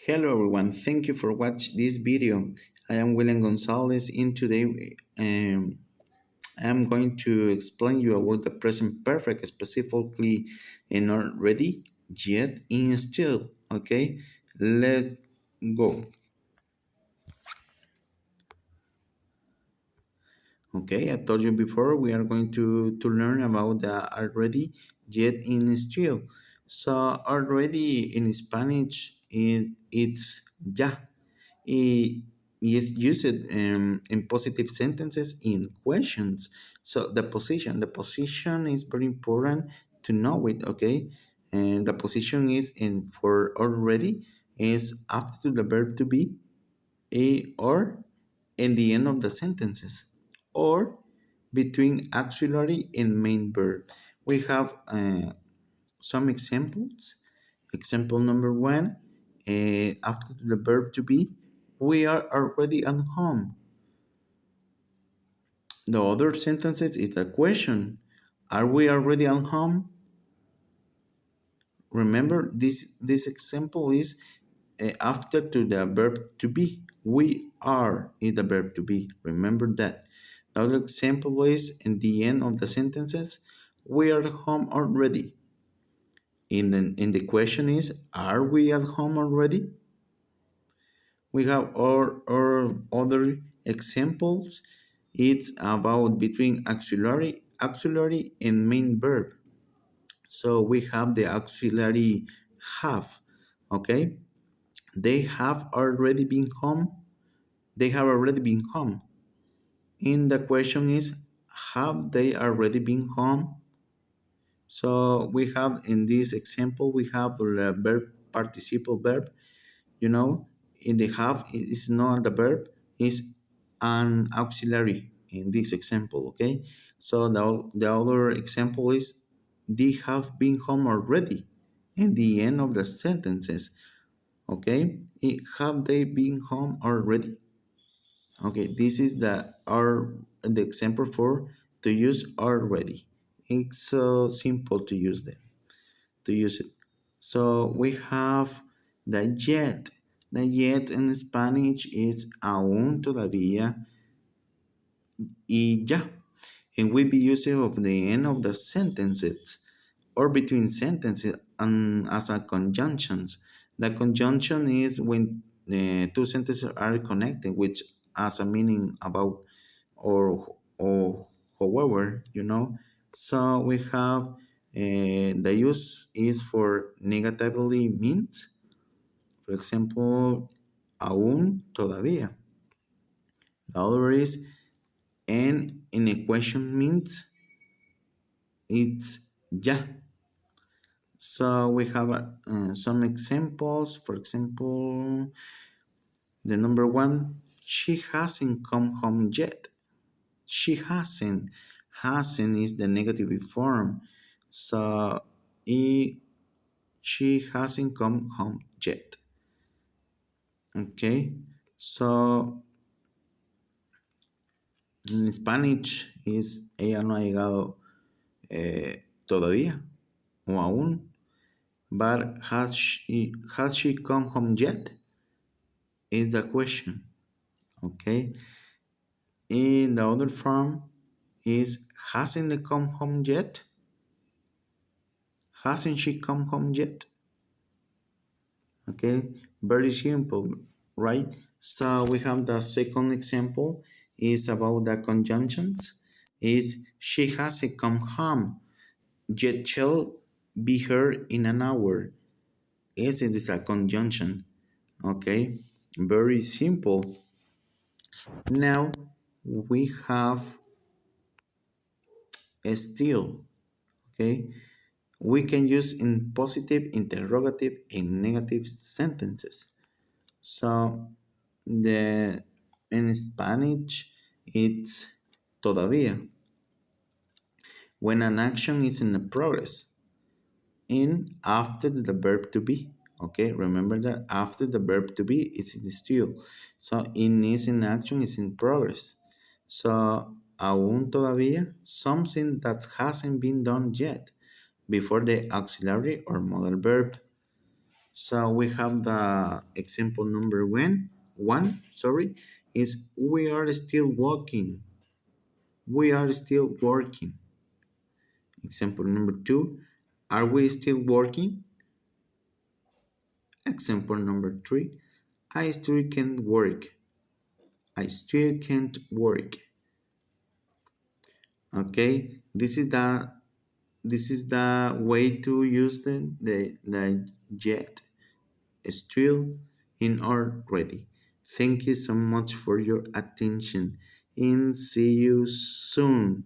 Hello everyone, thank you for watching this video. I am William Gonzalez and today I am going to explain you about the present perfect specifically and not ready yet in still. Okay, let's go. Okay, I told you before we are going to learn about the already yet in still. So already in Spanish it's ya. It is used in positive sentences in questions. So the position is very important to know it. Okay, and the position is in for already is after the verb to be a or in the end of the sentences or between auxiliary and main verb. We have some examples. Example number one, after the verb to be, we are already at home. The other sentences is a question. Are we already at home? Remember, this example is after to the verb to be. We are is the verb to be. Remember that. The other example is in the end of the sentences. We are at home already. In the question is, are we at home already? We have our other examples. It's about between auxiliary and main verb. So we have the auxiliary have. Okay, they have already been home. They have already been home. And the question is, have they already been home? So we have in this example we have the verb participle verb. You know, in the have is not the verb, is an auxiliary in this example. Okay, so the other example is they have been home already in the end of the sentences. Okay, have they been home already? Okay, this is the example for to use already. It's so simple to use them to use it. So we have the yet. The yet in Spanish is aún, todavía, y ya. And we be using of the end of the sentences or between sentences and as a conjunctions. The conjunction is when the two sentences are connected, which has a meaning about or however, you know. So we have the use is for negatively means. For example, aún, todavía. The other is and in a question means it's ya. So we have some examples. For example, the number one, she hasn't come home yet. She hasn't. Hasn't is the negative form. So she hasn't come home yet. Okay. So en Spanish is ella no ha llegado todavía o aún. But has she come home yet? Is the question. Okay. And the other form is hasn't they come home yet? Hasn't she come home yet? Okay, very simple, right? So we have the second example is about the conjunctions. Is she hasn't come home yet shall be here in an hour. Yes, it is a conjunction. Okay, very simple. Now we have a still. Okay, we can use in positive, interrogative, and negative sentences. So the in Spanish it's todavía when an action is in the progress in after the verb to be. Okay, remember that after the verb to be it's in still. So in is in action is in progress. So aún todavía something that hasn't been done yet before the auxiliary or modal verb. So we have the example number one, sorry, is we are still walking. We are still working. Example number two, are we still working? Example number three, I still can't work. I still can't work. Okay, this is the way to use the jet still in already. Thank you so much for your attention and see you soon.